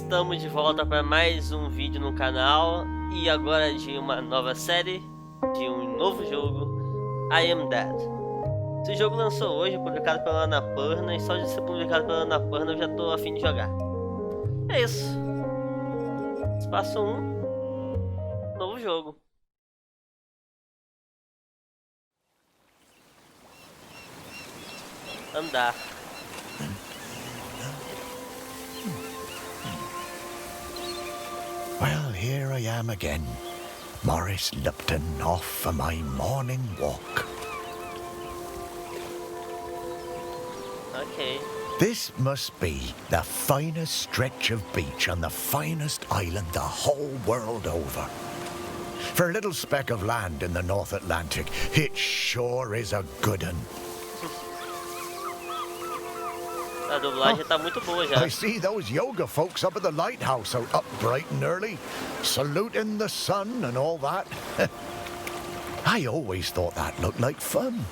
Estamos de volta para mais um vídeo no canal e agora de uma nova série, de um novo jogo, I Am Dead. Esse jogo lançou hoje, publicado pela Annapurna, e só de ser publicado pela Annapurna eu já tô a fim de jogar. É isso. Espaço 1, novo jogo. Andar. Well, here I am again, Morris Lupton, off for my morning walk. Ok. This must be the finest stretch of beach on the finest island the whole world over. For a little speck of land in the North Atlantic, it sure is a good one. A dublagem tá muito boa já. I see those yoga folks up at the lighthouse are up bright and early, saluting the sun and all that. I always thought that looked like fun.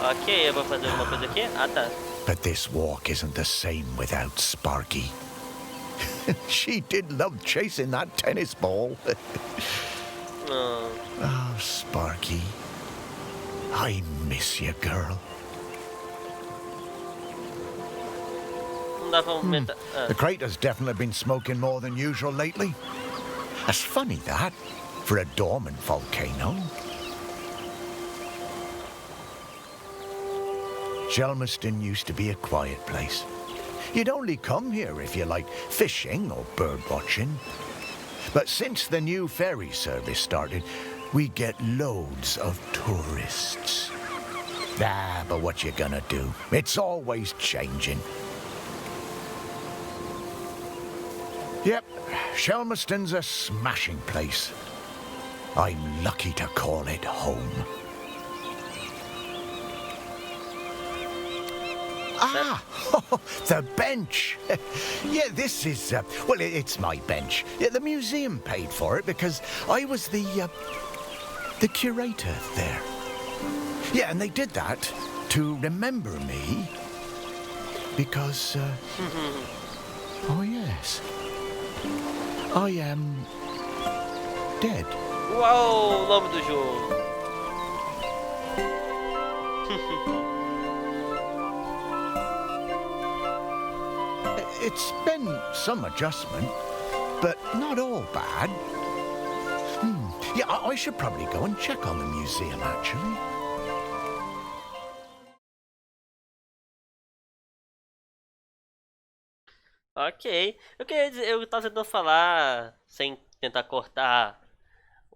Ok, eu vou fazer uma coisa aqui. Ah, tá. But this walk isn't the same without Sparky. She did love chasing that tennis ball. Não. Oh, Sparky. I miss you, girl. Não dá pra aumentar. The crater's definitely been smoking more than usual lately. That's funny, that, for a dormant volcano. Shelmerston used to be a quiet place. You'd only come here if you liked fishing or bird watching. But since the new ferry service started, we get loads of tourists. Ah, but what you gonna do? It's always changing. Yep, Shelmerston's a smashing place. I'm lucky to call it home. Ah, the bench. Yeah, this is, well, it's my bench. Yeah, the museum paid for it because I was the curator there. Yeah, and they did that to remember me because, oh yes, I am dead. Uau, o nome do jogo. It's been some adjustment, but not all bad. Yeah, I should probably go and check on the museum, actually. Ok. Eu tava tentando falar, sem tentar cortar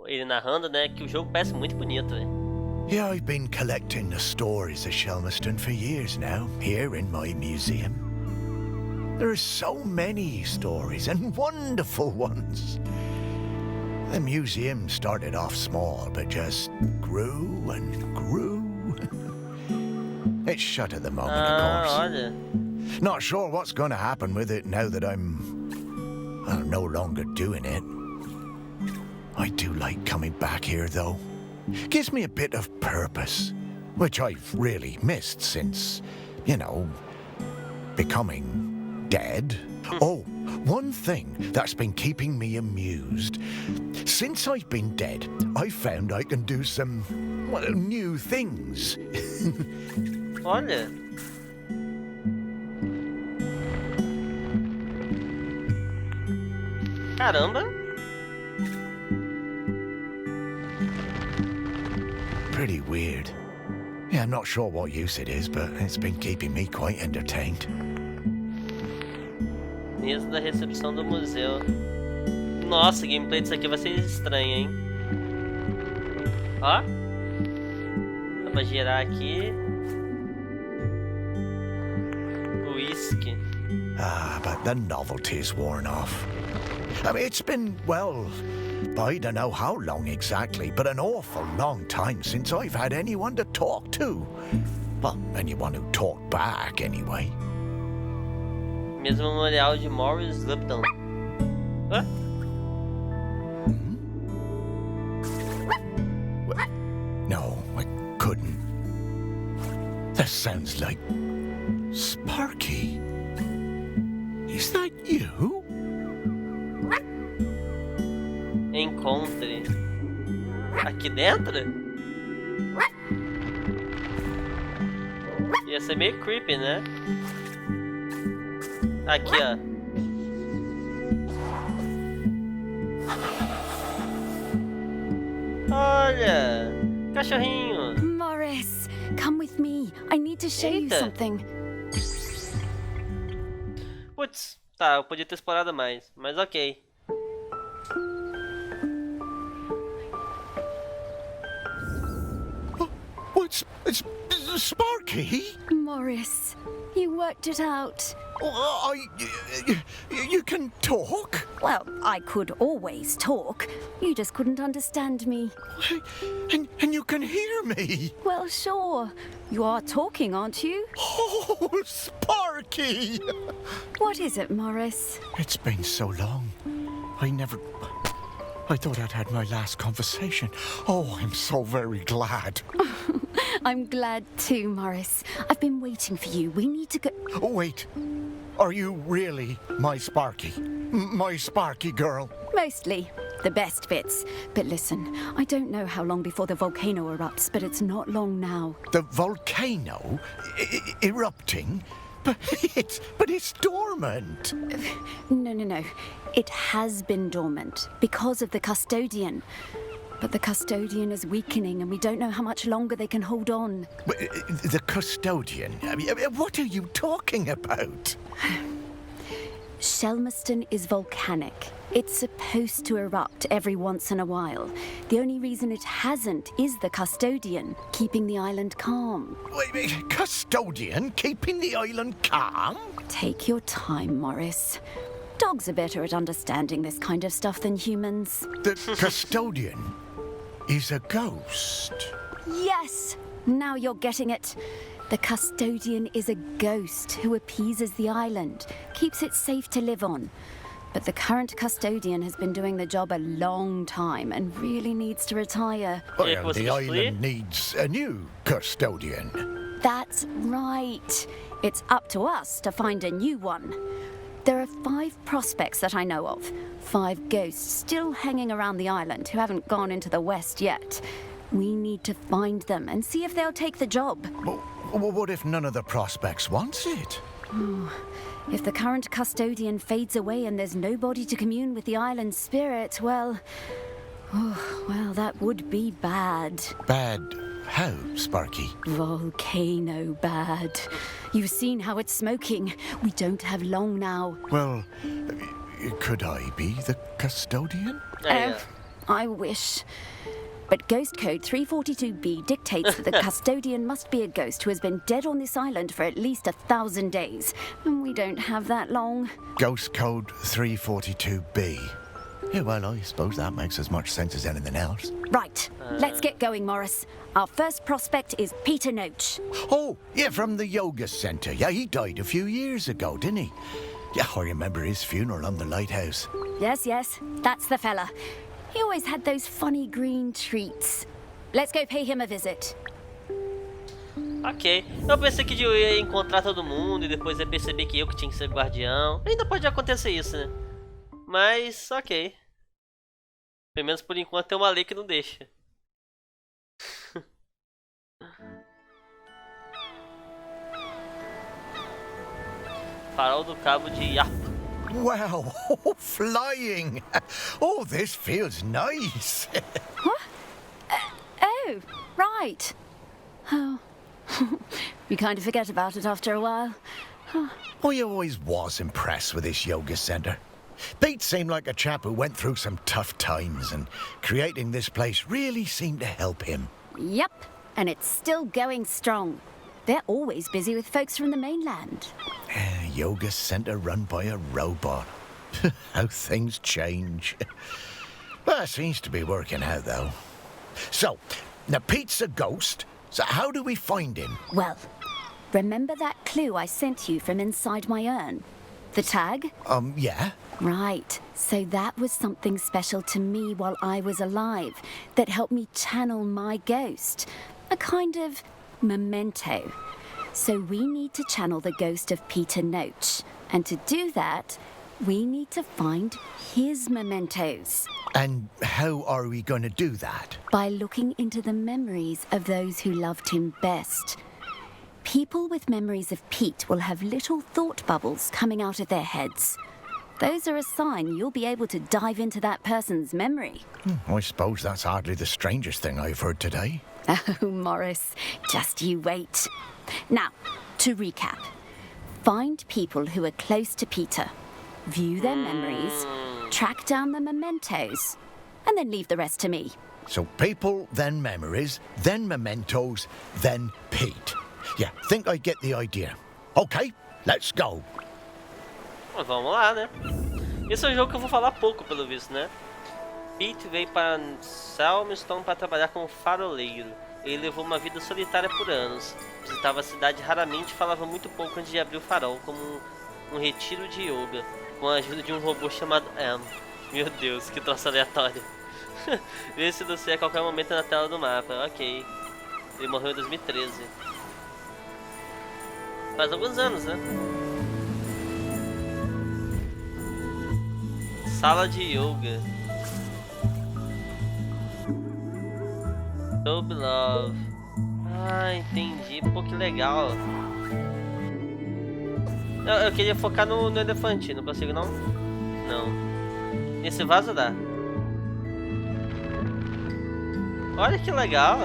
ele narrando, né, que o jogo parece muito bonito, velho. Yeah, I've been collecting the stories of Shelmerston for years now, here in my museum. There are so many stories, and wonderful ones. The museum started off small, but just grew and grew. It's shut at the moment, of course. Olha. Not sure what's going to happen with it now that I'm no longer doing it. I do like coming back here, though. Gives me a bit of purpose, which I've really missed since, you know, becoming dead. Oh, one thing that's been keeping me amused. Since I've been dead, I've found I can do some, well, new things. Olha. Caramba. Pretty weird. Yeah, I'm not sure what use it is, but it's been keeping me quite entertained. Mesa da recepção do museu. Nossa, a gameplay disso aqui vai ser estranha, hein? Ó. Dá pra girar aqui. Whisky. Ah, but the novelty's worn off. I mean, it's been, well, I don't know how long exactly, but an awful long time since I've had anyone to talk to. Well, anyone who talked back, anyway. Mesmo memorial de Morris Lupton. Hã? No, I couldn't. That sounds like Sparky. Aqui dentro? Ia ser meio creepy, né? Aqui, ó. Olha! Cachorrinho! Morris, come with me. I need to show you Eita. something. Putz, tá, eu podia ter explorado mais, mas ok. Oh, it's Sparky. Morris, you worked it out. Oh, you can talk? Well, I could always talk. You just couldn't understand me. And you can hear me? Well, sure. You are talking, aren't you? Oh, Sparky! What is it, Morris? It's been so long. I thought I'd had my last conversation. Oh, I'm so very glad. I'm glad too, Morris. I've been waiting for you. We need to go... Oh, wait. Are you really my Sparky? My Sparky girl? Mostly. The best bits. But listen, I don't know how long before the volcano erupts, but it's not long now. The volcano erupting? But it's dormant. No. It has been dormant because of the custodian. But the custodian is weakening and we don't know how much longer they can hold on. The custodian? I mean, what are you talking about? Shelmerston is volcanic. It's supposed to erupt every once in a while. The only reason it hasn't is the custodian, keeping the island calm. Wait, custodian keeping the island calm? Take your time, Morris. Dogs are better at understanding this kind of stuff than humans. The custodian is a ghost. Yes! Now you're getting it. The custodian is a ghost who appeases the island, keeps it safe to live on. But the current custodian has been doing the job a long time and really needs to retire. Well, the island needs a new custodian. That's right. It's up to us to find a new one. There are 5 prospects that I know of. 5 ghosts still hanging around the island who haven't gone into the west yet. We need to find them and see if they'll take the job. Well, what if none of the prospects wants it? If the current custodian fades away and there's nobody to commune with the island's spirit, well, that would be bad. Bad how, Sparky? Volcano bad. You've seen how it's smoking. We don't have long now. Well, could I be the custodian? I wish. But Ghost Code 342B dictates that the custodian must be a ghost who has been dead on this island for at least 1,000 days. And we don't have that long. Ghost Code 342B. Yeah, well, I suppose that makes as much sense as anything else. Right, let's get going, Morris. Our first prospect is Peter Noach. Oh, yeah, from the yoga centre. Yeah, he died a few years ago, didn't he? Yeah, I remember his funeral on the lighthouse. Yes, that's the fella. He always had those funny green treats. Let's go pay him a visit. Ok. Eu pensei que eu ia encontrar todo mundo e depois ia perceber que eu que tinha que ser guardião. Ainda pode acontecer isso, né? Mas, ok. Pelo menos por enquanto tem uma lei que não deixa. Farol do Cabo de Yarp. Wow, flying! Oh, this feels nice. What? Oh, right. Oh, you kind of forget about it after a while. I always was impressed with this yoga centre. Pete seemed like a chap who went through some tough times, and creating this place really seemed to help him. Yep, and it's still going strong. They're always busy with folks from the mainland. Yoga centre run by a robot. How things change. Well, it seems to be working out, though. So, now Pete's a ghost, so how do we find him? Well, remember that clue I sent you from inside my urn? The tag? Yeah. Right. So that was something special to me while I was alive that helped me channel my ghost. A kind of memento. So we need to channel the ghost of Peter Noach. And to do that, We need to find his mementos. And how are we going to do that? By looking into the memories of those who loved him best. People with memories of Pete will have little thought bubbles coming out of their heads. Those are a sign you'll be able to dive into that person's memory. I suppose that's hardly the strangest thing I've heard today. Oh, Morris, just you wait. Now, to recap. Find people who are close to Peter. View their memories, track down the mementos, and then leave the rest to me. So people, then memories, then mementos, then Pete. Yeah, think I get the idea. Okay, let's go. Mas vamos lá, né? Esse é um jogo que eu vou falar pouco, pelo visto, né? Pete veio para Salmstone para trabalhar como faroleiro. Ele levou uma vida solitária por anos. Visitava a cidade raramente e falava muito pouco antes de abrir o farol, como um retiro de yoga, com a ajuda de um robô chamado Am. Meu Deus, que troço aleatório. Vê-se do céu a qualquer momento na tela do mapa. Ok. Ele morreu em 2013. Faz alguns anos, né? Sala de yoga. Sobre love. Ah, entendi. Pô, que legal. Eu queria focar no elefante. Não consigo, não? Não. Esse vaso dá. Olha que legal.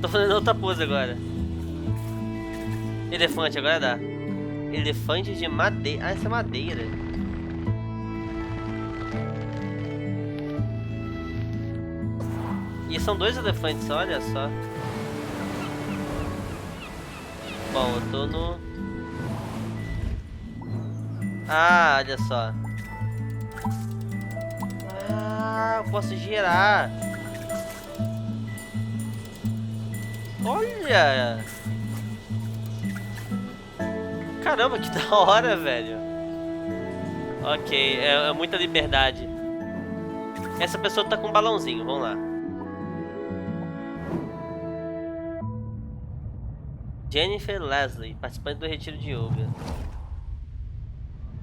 Tô fazendo outra pose agora. Elefante, agora dá. Elefante de madeira. Ah, essa é madeira. E são dois elefantes, olha só. Bom, eu tô no... Ah, olha só. Ah, eu posso girar. Olha! Caramba, que da hora, velho. Ok, é muita liberdade. Essa pessoa tá com um balãozinho, vamos lá. Jennifer Leslie, participante do retiro de yoga.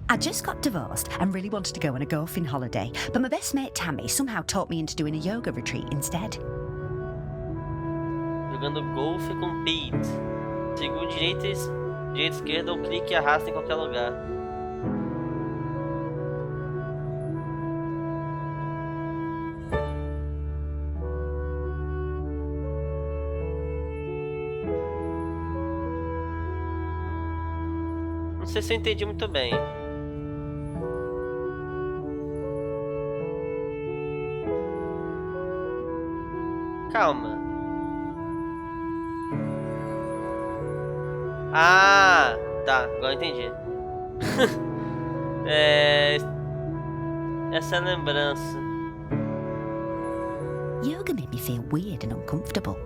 I just got divorced and really wanted to go on a golfing holiday, but my best mate Tammy somehow talked me into doing a yoga retreat instead. Jogando golfe com Pete. Segura direita e esquerda ou clique e arrasta em qualquer lugar. Não sei se eu entendi muito bem. Calma. Ah, tá, agora eu entendi. Essa é a lembrança. Yoga made me feel weird and uncomfortable.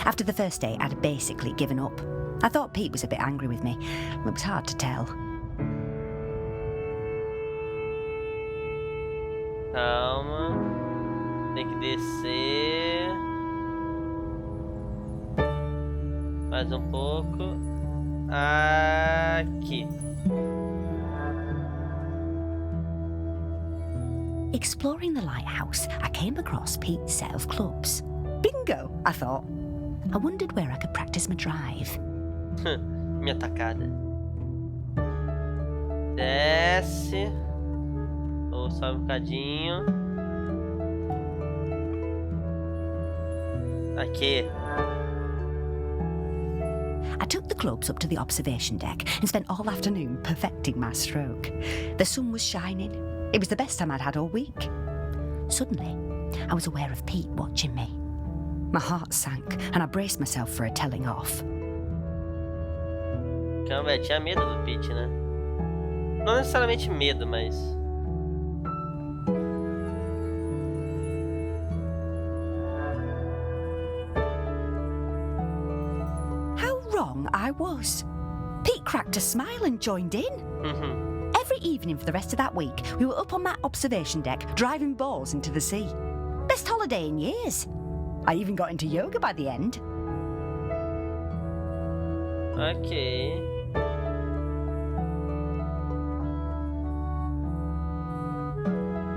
After the first day, I'd basically given up. I thought Pete was a bit angry with me. It was hard to tell. Calma. Tem que descer. Mais um pouco. Aqui. Exploring the lighthouse, I came across Pete's set of clubs. Bingo, I thought. I wondered where I could practice my drive. Minha tacada. Desce. Ou sobe um bocadinho. Aqui. I took the clubs up to the observation deck and spent all afternoon perfecting my stroke. The sun was shining. It was the best time I'd had all week. Suddenly, I was aware of Pete watching me. My heart sank and I braced myself for a telling off. Calma, eu tinha medo do Pete, né? Não necessariamente medo, mas... How wrong I was. Pete cracked a smile and joined in. Every evening for the rest of that week, we were up on that observation deck, driving balls into the sea. Best holiday in years. I even got into yoga by the end. Ok.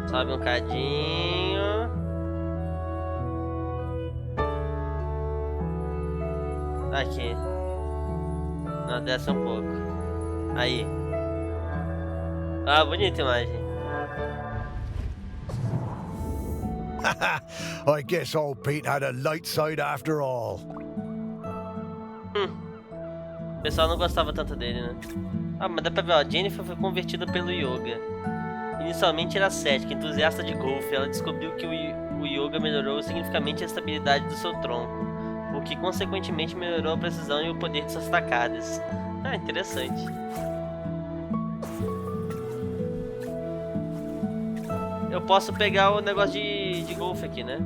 Sobe um cadinho. Aqui. Não, desce um pouco. Aí. Ah, bonita imagem. I guess old Pete had a light side after all. O pessoal não gostava tanto dele, né? Ah, mas dá pra ver, ó, Jennifer foi convertida pelo yoga. Inicialmente era cética, entusiasta de golfe. Ela descobriu que o yoga melhorou significativamente a estabilidade do seu tronco, o que consequentemente melhorou a precisão e o poder de suas tacadas. Ah, interessante. Eu posso pegar o negócio de golfe aqui, né?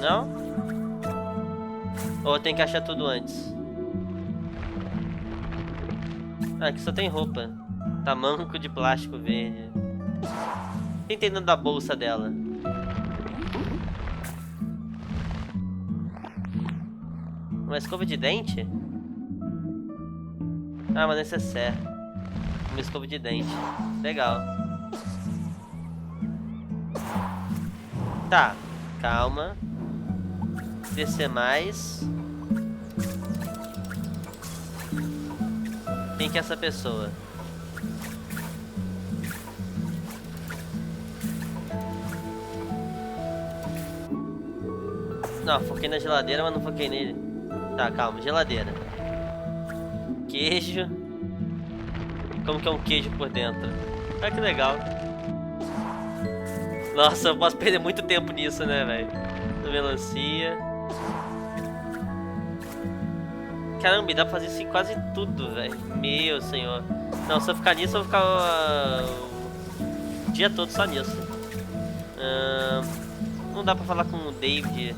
Não? Ou eu tenho que achar tudo antes? Ah, aqui só tem roupa. Tamanco de plástico verde. O que tem dentro da bolsa dela? Uma escova de dente? Ah, uma necessaire. Uma escova de dente. Legal. Tá, calma. Descer mais. Quem que é essa pessoa? Não, foquei na geladeira, mas não foquei nele. Tá, calma, geladeira. Queijo. Como que é um queijo por dentro? Ah, que legal. Nossa, eu posso perder muito tempo nisso, né, velho? Melancia. Caramba, dá pra fazer isso em quase tudo, velho. Meu senhor. Não, se eu ficar nisso, eu vou ficar o dia todo só nisso. Não dá pra falar com o David.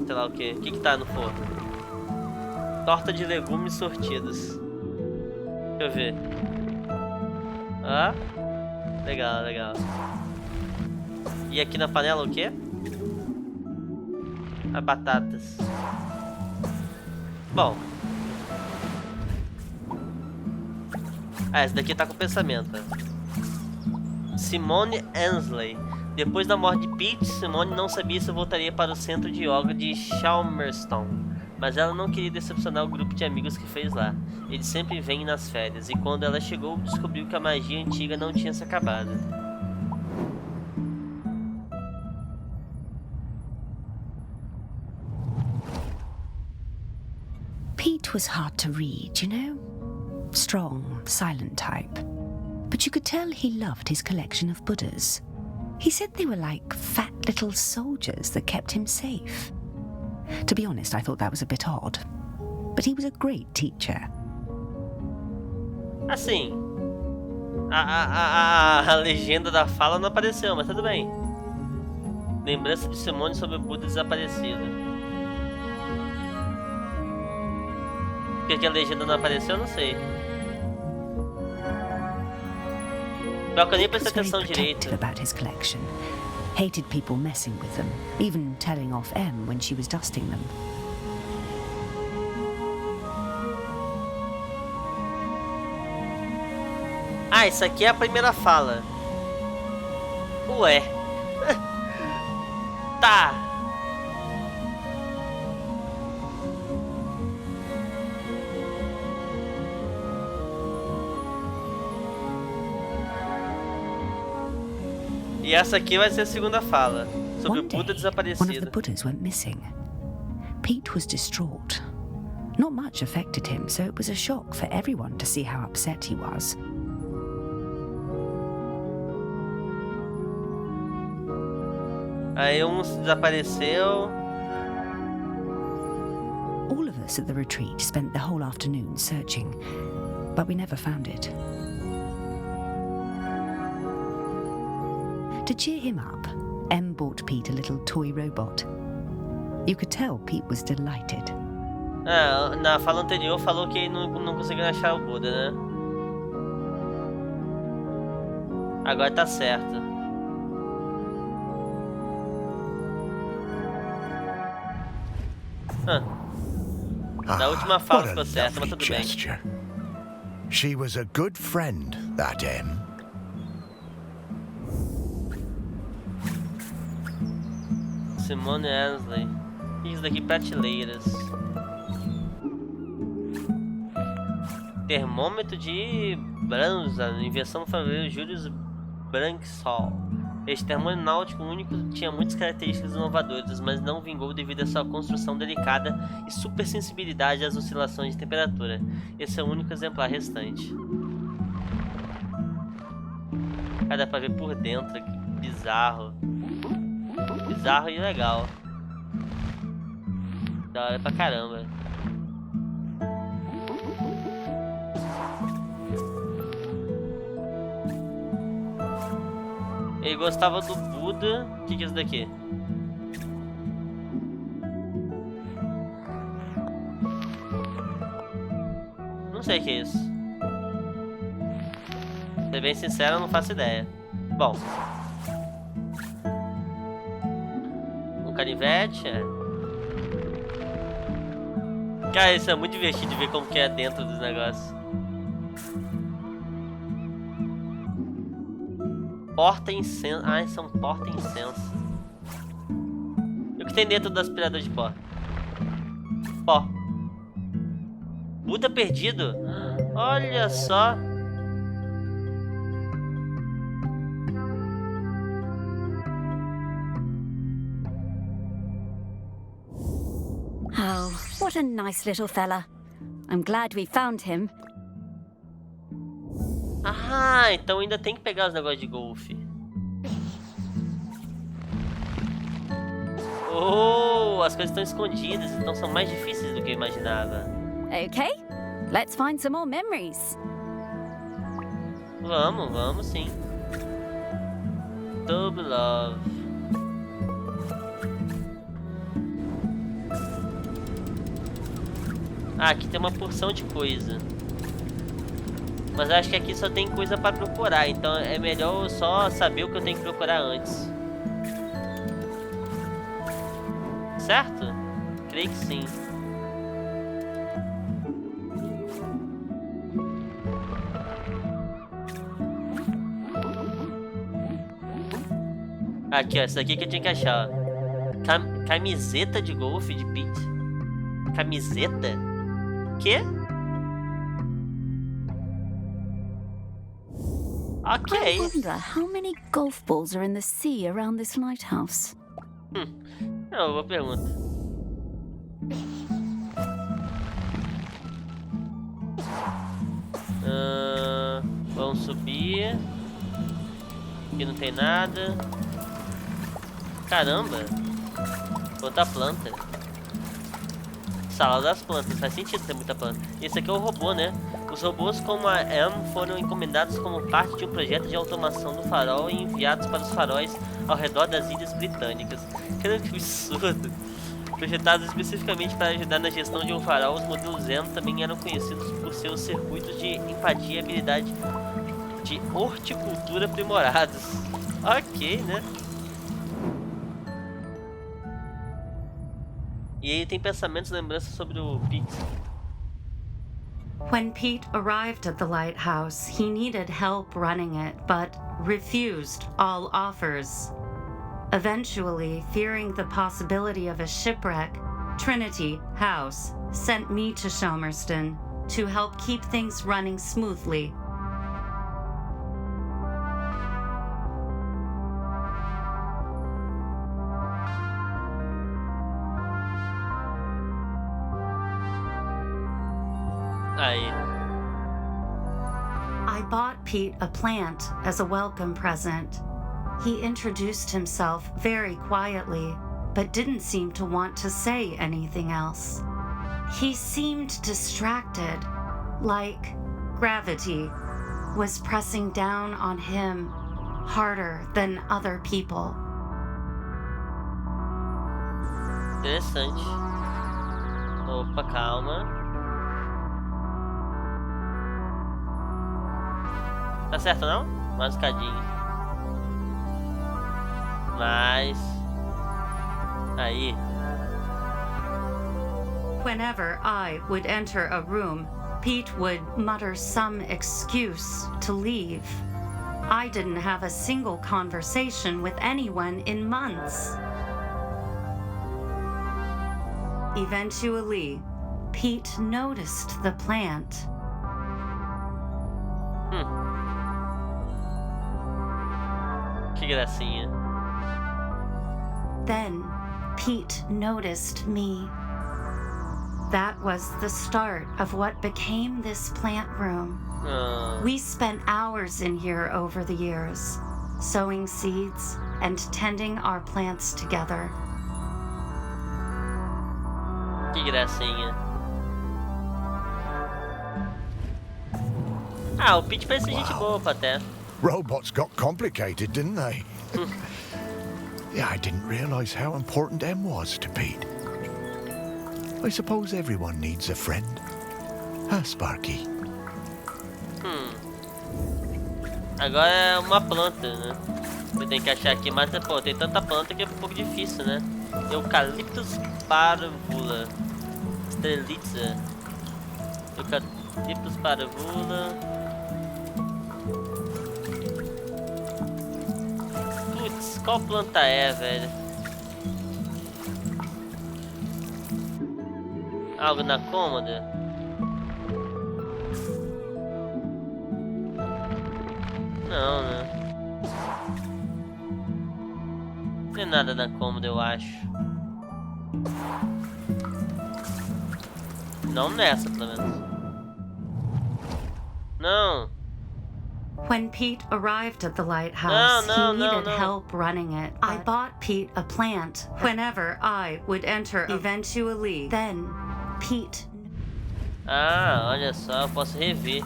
Sei lá o que. O que tá no forno? Torta de legumes sortidos. Deixa eu ver. Ah, legal, legal. E aqui na panela o que? As batatas. Bom. Ah, essa daqui tá com pensamento. Simone Ansley. Depois da morte de Pete, Simone não sabia se voltaria para o centro de yoga de Chalmerston. Mas ela não queria decepcionar o grupo de amigos que fez lá. Eles sempre vêm nas férias. E quando ela chegou, descobriu que a magia antiga não tinha se acabado. Pete was hard to read, you know? Strong, silent type. But you could tell he loved his collection of Buddhas. He said they were like fat little soldiers that kept him safe. To be honest, I thought that was a bit odd. But he was a great teacher. Assim, a legenda da fala não apareceu, mas tudo bem. Lembrança de Simone sobre o Buda desaparecido. Por que a legenda não apareceu, eu não sei. Pior que eu nem prestei atenção direito. About his collection. Hated people messing with them, even telling off Em when she was dusting them. Ah, isso aqui é a primeira fala. Ué. Tá. E essa aqui vai ser a segunda fala, sobre o Buda desaparecido. One of the Buddhas went missing. Pete was distraught. Not much affected him, so it was a shock for everyone to see how upset he was. Aí um desapareceu. All of us at the retreat spent the whole afternoon searching, but we never found it. To cheer him up, Em bought Pete a little toy robot. You could tell Pete was delighted. Ah, na fala anterior falou que não conseguiu achar o Buda, né? Agora tá certo. Na última fala ficou what a certo, mas lovely tudo bem. gesture. She was a good friend, that M. Simone Ansley. Isso daqui, prateleiras. Termômetro de Branza, invenção do fazendeiro Julius Branksall. Este termômetro náutico único tinha muitas características inovadoras, mas não vingou devido à sua construção delicada e supersensibilidade às oscilações de temperatura. Esse é o único exemplar restante. Ah, dá pra ver por dentro, que bizarro. Bizarro e legal. Da hora pra caramba. Ele gostava do Buda. O que é isso daqui? Não sei o que é isso. Pra ser bem sincero, eu não faço ideia. Bom. Um canivete, é. Cara, isso é muito divertido de ver como que é dentro dos negócios. Porta-incenso. Ah, são porta-incenso. E o que tem dentro do aspirador de pó? Pó. Buda perdido? Olha só. Oh, what a nice little fella. I'm glad we found him. Ah, então ainda tem que pegar os negócios de golfe. Oh, as coisas estão escondidas, então são mais difíceis do que eu imaginava. Okay, let's find some more memories. Vamos sim. Double love. Ah, aqui tem uma porção de coisa. Mas eu acho que aqui só tem coisa pra procurar, então é melhor eu só saber o que eu tenho que procurar antes. Certo? Creio que sim. Aqui, ó, essa daqui que eu tinha que achar, ó. Camiseta de golfe de Pete. Camiseta? Quê? I Ok. wonder how many golf balls are in the sea around this lighthouse. É uma boa pergunta. Vamos subir. Aqui não tem nada. Caramba. Quanta planta. Sala das plantas, faz sentido ter muita planta. Esse aqui é o robô, né? Os robôs como a M foram encomendados como parte de um projeto de automação do farol e enviados para os faróis ao redor das ilhas britânicas. Caramba, que absurdo! Projetados especificamente para ajudar na gestão de um farol, os modelos M também eram conhecidos por seus circuitos de empatia e habilidade de horticultura aprimorados. Ok, né? E aí tem pensamentos e lembranças sobre o Pete. When Pete arrived at the lighthouse, he needed help running it, but refused all offers. Eventually, fearing the possibility of a shipwreck, Trinity House sent me to Shomerston to help keep things running smoothly. I bought Pete a plant as a welcome present. He introduced himself very quietly, but didn't seem to want to say anything else. He seemed distracted, like gravity was pressing down on him harder than other people. Interessante. Opa, calma. Tá certo não? Mais um cadinho. Mais. Aí. Whenever I would enter a room, Pete would mutter some excuse to leave. I didn't have a single conversation with anyone in months. Eventually, Pete noticed the plant. Que gracinha. Then, Pete noticed me. That was the start of what became this plant room. We spent hours in here over the years, sowing seeds and tending our plants together. Que gracinha. Ah, o Pete parece gente boa até. Robots got complicated, didn't they? Yeah, I didn't realize how important M was to Pete. I suppose everyone needs a friend. Huh, Sparky? Agora é uma planta, né? Eu tenho que achar aqui, mas pô, tem tanta planta que é um pouco difícil, né? Eucaliptus parvula. Strelitza. Eucaliptus parvula. Putz, qual planta é, velho? Algo na cômoda? Não, né? Não tem nada na cômoda, eu acho. Não nessa, pelo menos. Não. When Pete arrived at the lighthouse, he needed help running it. I bought Pete a plant whenever I would enter. Eventually, then Pete. Ah, olha só, eu posso rever.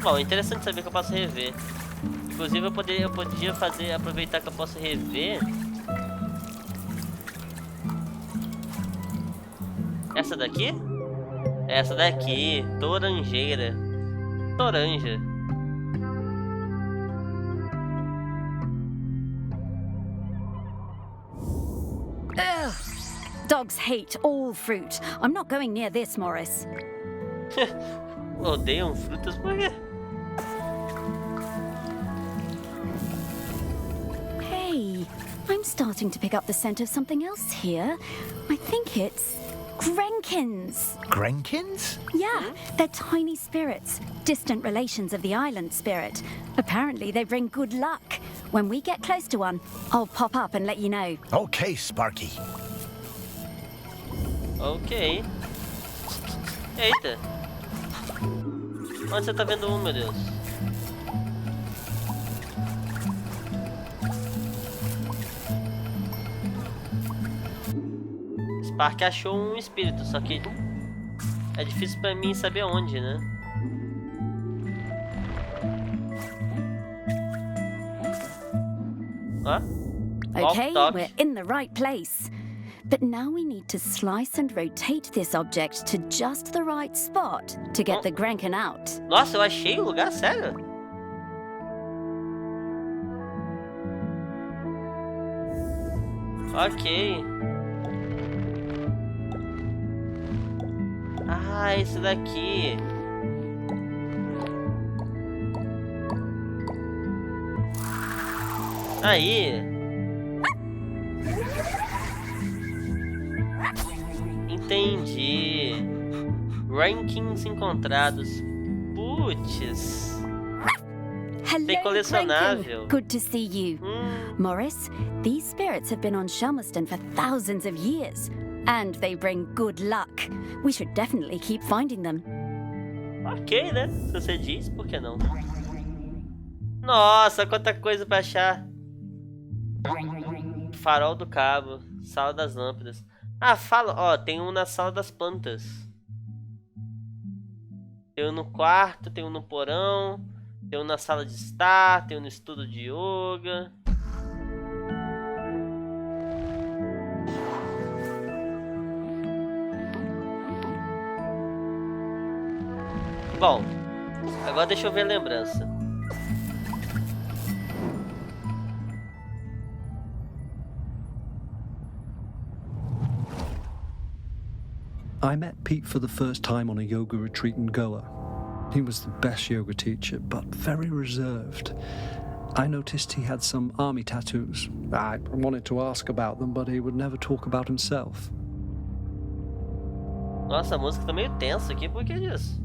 Bom, interessante saber que eu posso rever. Inclusive eu podia aproveitar que eu posso rever. Essa daqui? Essa daqui, toranjeira. Toranja. Ugh. Dogs hate all fruit. I'm not going near this, Morris. Odeiam frutas por quê? Hey, I'm starting to pick up the scent of something else here. I think it's Grenkins. Grenkins? Yeah, they're tiny spirits, distant relations of the island spirit. Apparently they bring good luck. When we get close to one, I'll pop up and let you know. Okay, Sparky. Ok. Eita. Onde você tá vendo meu Deus? Spark achou um espírito, só que é difícil pra mim saber onde, né? Ó. Okay, we're in the right place. But now we need to slice and rotate this object to just the right spot to get the Grenkin out. Nossa, eu achei o lugar, sério? Ok. Ah, esse daqui. Aí. Entendi. Rankings encontrados. Putz. Hello, Tem colecionável. Grenkin. Good to see you. Morris, these spirits have been on Shelmerston for thousands of years. And they bring good luck. We should definitely keep finding them. Ok, né? Se você diz, por que não? Nossa, quanta coisa pra achar. Farol do cabo. Sala das lâmpadas. Ah, fala. Ó, tem um na sala das plantas. Tem um no quarto, tem um no porão. Tem um na sala de estar, tem um no estudo de yoga. Bom, agora deixa eu ver a lembrança. I met Pete for the first time on a yoga retreat in Goa. He was the best yoga teacher, but very reserved. I noticed he had some army tattoos. I wanted to ask about them, but he would never talk about himself. Nossa, a música tá meio tensa aqui, por que disso?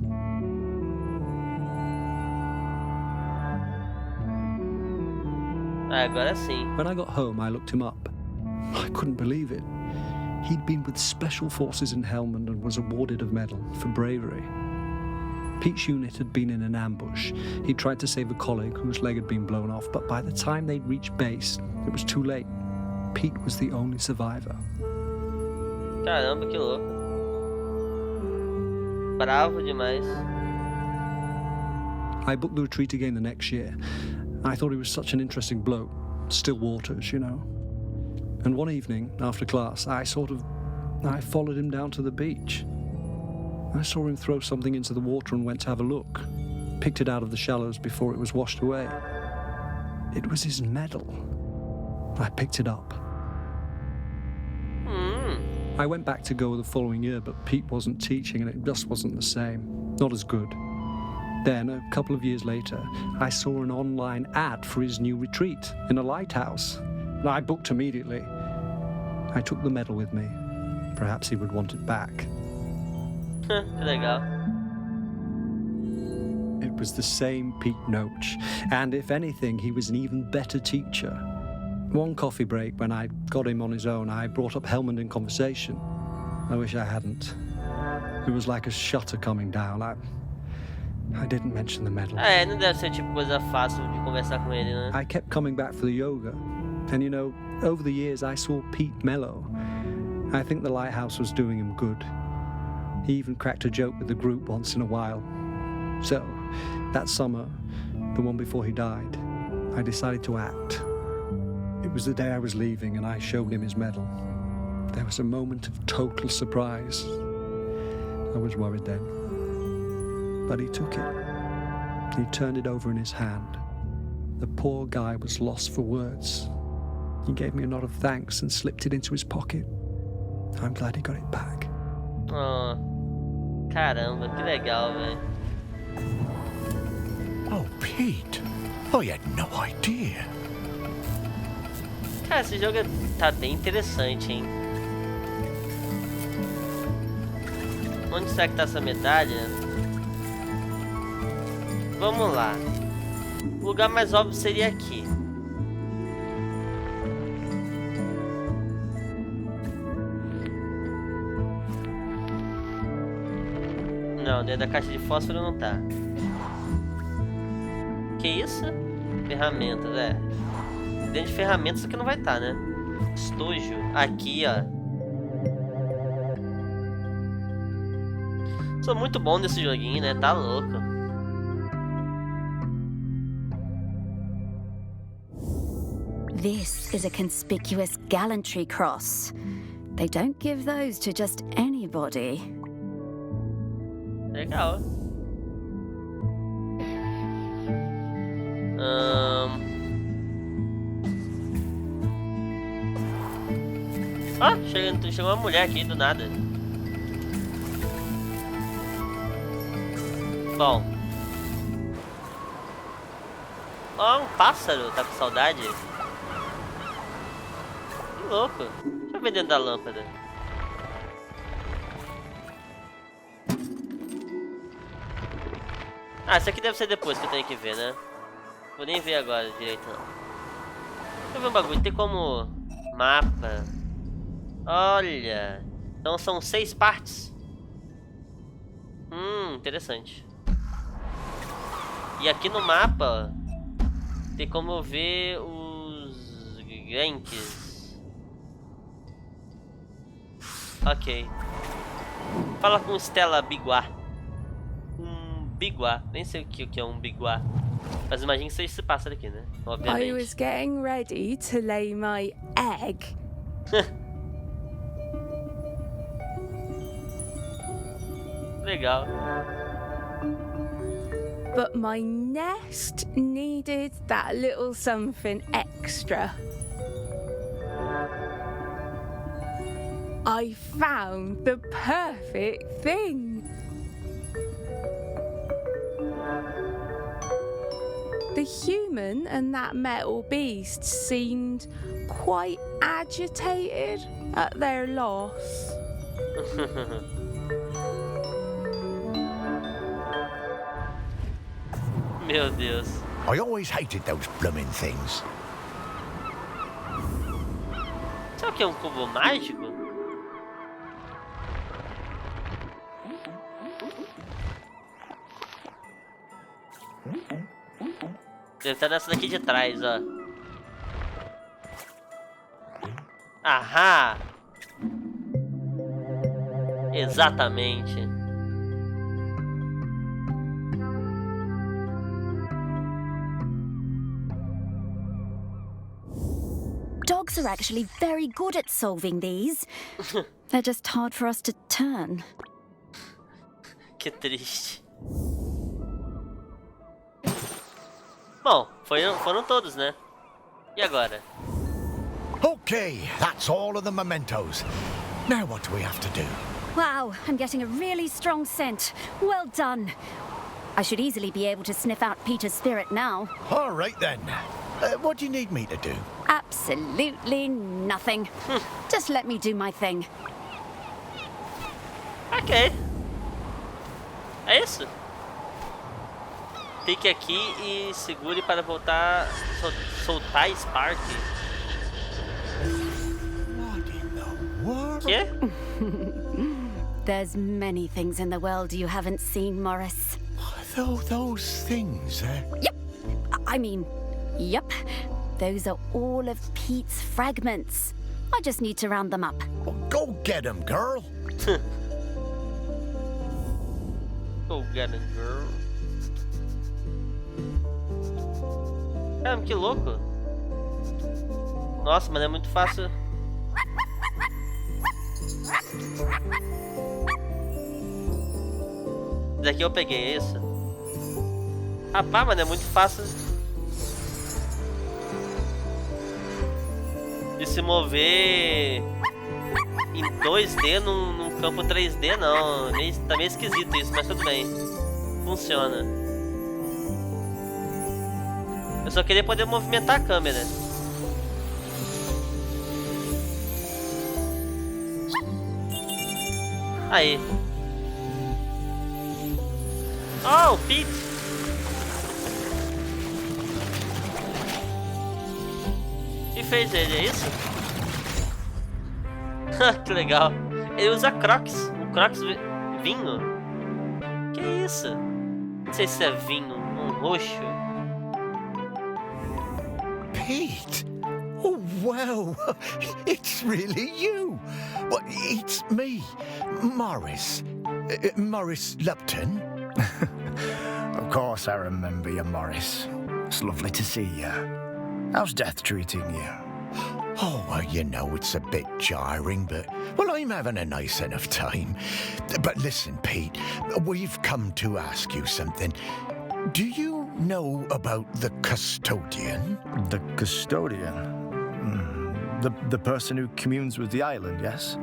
Ah, agora sim. When I got home, I looked him up. I couldn't believe it. He'd been with Special Forces in Helmand and was awarded a medal for bravery. Pete's unit had been in an ambush. He tried to save a colleague whose leg had been blown off, but by the time they'd reached base, it was too late. Pete was the only survivor. Caramba, que louco. Bravo demais. I booked the retreat again the next year. I thought he was such an interesting bloke. Still waters, you know. And one evening, after class, I followed him down to the beach. I saw him throw something into the water and went to have a look. Picked it out of the shallows before it was washed away. It was his medal. I picked it up. I went back to Goa the following year, but Pete wasn't teaching and it just wasn't the same. Not as good. Then, a couple of years later, I saw an online ad for his new retreat in a lighthouse. I booked immediately. I took the medal with me. Perhaps he would want it back. Que legal. It was the same Pete Noach, and if anything, he was an even better teacher. One coffee break, when I got him on his own, I brought up Helmand in conversation. I wish I hadn't. It was like a shutter coming down. I didn't mention the medal. Não deve ser tipo coisa fácil de conversar com ele, né? I kept coming back for the yoga. And you know, over the years I saw Pete mellow. I think the lighthouse was doing him good. He even cracked a joke with the group once in a while. So, that summer, the one before he died, I decided to act. It was the day I was leaving and I showed him his medal. There was a moment of total surprise. I was worried then. But he took it. He turned it over in his hand. The poor guy was lost for words. He gave me a nod of thanks and slipped it into his pocket. I'm glad he got it back. Oh, caramba, que legal, velho. Oh, Pete. I had no idea. Cara, esse jogo tá bem interessante, hein? Onde será que tá essa medalha? Vamos lá. O lugar mais óbvio seria aqui. Não, dentro da caixa de fósforo não tá. Que isso? Ferramentas, dentro de ferramentas aqui não vai estar, né? Estojo. Aqui, ó. Sou muito bom nesse joguinho, né? Tá louco. This is a conspicuous gallantry cross. They don't give those to just anybody. Legal. Ah, chegou uma mulher aqui do nada. Bom. Ó, um pássaro, tá com saudade? Que louco. Deixa eu ver dentro da lâmpada. Ah, isso aqui deve ser depois que eu tenho que ver, né? Vou nem ver agora direito, não. Deixa eu ver um bagulho. Tem como... Mapa. Olha. Então são 6 partes. Interessante. E aqui no mapa... Tem como ver os... Ranks. Ok. Fala com Stella Biguá. Biguá, nem sei o que é um biguá, mas imagina que seja esse pássaro aqui, né? Obviamente. I was getting ready to lay my egg. Legal. But my nest needed that little something extra. I found the perfect thing. The human and that metal beast seemed quite agitated at their loss. Meu Deus. I always hated those blooming things. Será que é um cubo mágico? Deve estar nessa daqui de trás, ó. Ahá! Exatamente. Dogs are actually very good at solving these. They're just hard for us to turn. Que triste. Bom, foram todos, né? E agora? Okay, that's all of the mementos. Now what do we have to do? Wow, I'm getting a really strong scent. Well done. I should easily be able to sniff out Peter's spirit now. All right then. What do you need me to do? Absolutely nothing. Just let me do my thing. Ok. É isso. Clique aqui e segure para voltar, soltar Spark. What in the world? Quê? There's many things in the world you haven't seen, Morris. Those things, Yep. I mean, yep. Those are all of Pete's fragments. I just need to round them up. Go get them, girl. Go get it, girl. Caramba, que louco. Nossa, mas é muito fácil. Esse daqui eu peguei, é isso? Rapaz, mano, é muito fácil de se mover em 2D num campo 3D, não. Tá meio esquisito isso, mas tudo bem. Funciona. Eu só queria poder movimentar a câmera. Aí. Oh, o Pete. O que fez ele, é isso? Que legal. Ele usa Crocs. Um Crocs vinho. Que isso? Não sei se é vinho, um roxo. Pete! Oh, wow! It's really you! Well, it's me, Morris. Morris Lupton. Of course I remember you, Morris. It's lovely to see you. How's death treating you? Oh, well, you know, it's a bit jarring, but, well, I'm having a nice enough time. But listen, Pete, we've come to ask you something. Do you know about the custodian? The custodian? The person who communes with the island, yes?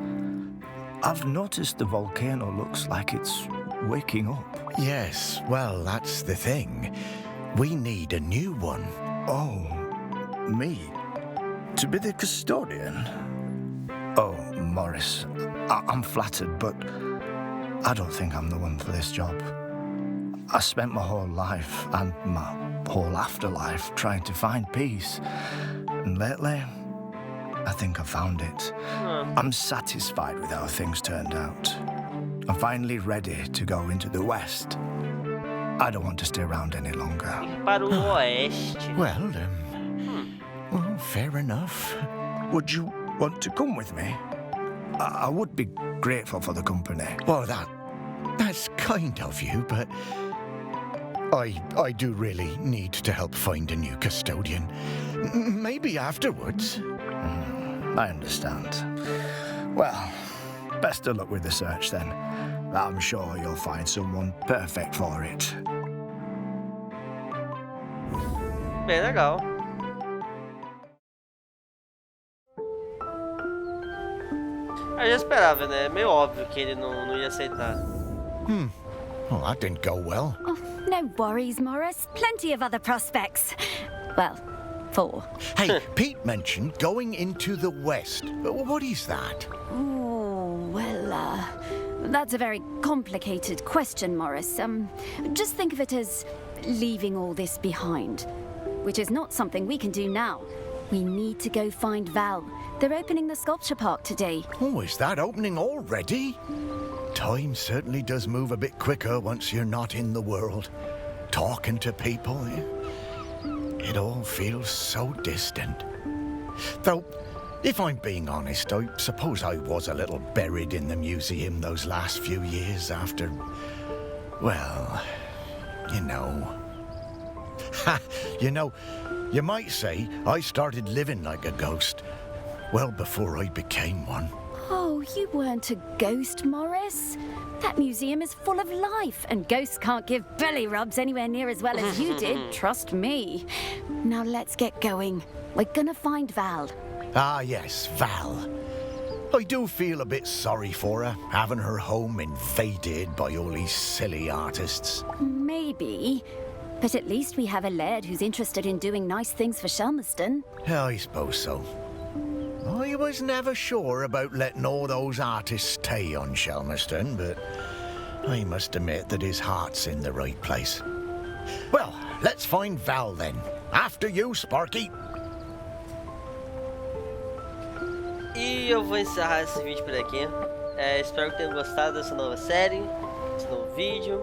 I've noticed the volcano looks like it's waking up. Yes, well, that's the thing. We need a new one. Oh, me? To be the custodian? Oh, Morris, I'm flattered, but I don't think I'm the one for this job. I spent my whole life and my whole afterlife trying to find peace. And lately, I think I found it. I'm satisfied with how things turned out. I'm finally ready to go into the West. I don't want to stay around any longer. Para o oeste. Well, well, fair enough. Would you want to come with me? I would be grateful for the company. Well, that's kind of you, but I do really need to help find a new custodian. Maybe afterwards. I understand. Well, best of luck with the search then. I'm sure you'll find someone perfect for it. Bem legal. Eu já esperava, né? É meio óbvio que ele não ia aceitar. Well, that didn't go well. Oh, no worries, Morris. Plenty of other prospects. Well, 4. Hey, Pete mentioned going into the West. What is that? Oh, well, that's a very complicated question, Morris. Just think of it as leaving all this behind, which is not something we can do now. We need to go find Val. They're opening the sculpture park today. Oh, is that opening already? Time certainly does move a bit quicker once you're not in the world. Talking to people, it all feels so distant. Though, if I'm being honest, I suppose I was a little buried in the museum those last few years after, well, you know. You might say I started living like a ghost well before I became one. Oh, you weren't a ghost, Morris. That museum is full of life, and ghosts can't give belly rubs anywhere near as well as you did, trust me. Now let's get going. We're gonna find Val. Ah, yes, Val. I do feel a bit sorry for her, having her home invaded by all these silly artists. Maybe. But at least we have a laird who's interested in doing nice things for Shelmerston. Yeah, I suppose so. I was never sure about letting all those artists stay on Shelmerston, but I must admit that his heart's in the right place. Well, let's find Val then. After you, Sparky. E eu vou encerrar esse vídeo por aqui. Espero que tenham gostado dessa nova série, desse novo vídeo.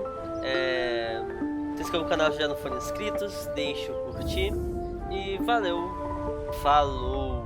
Se inscreva no canal se já não forem inscritos, deixe o curtir. E valeu, falou!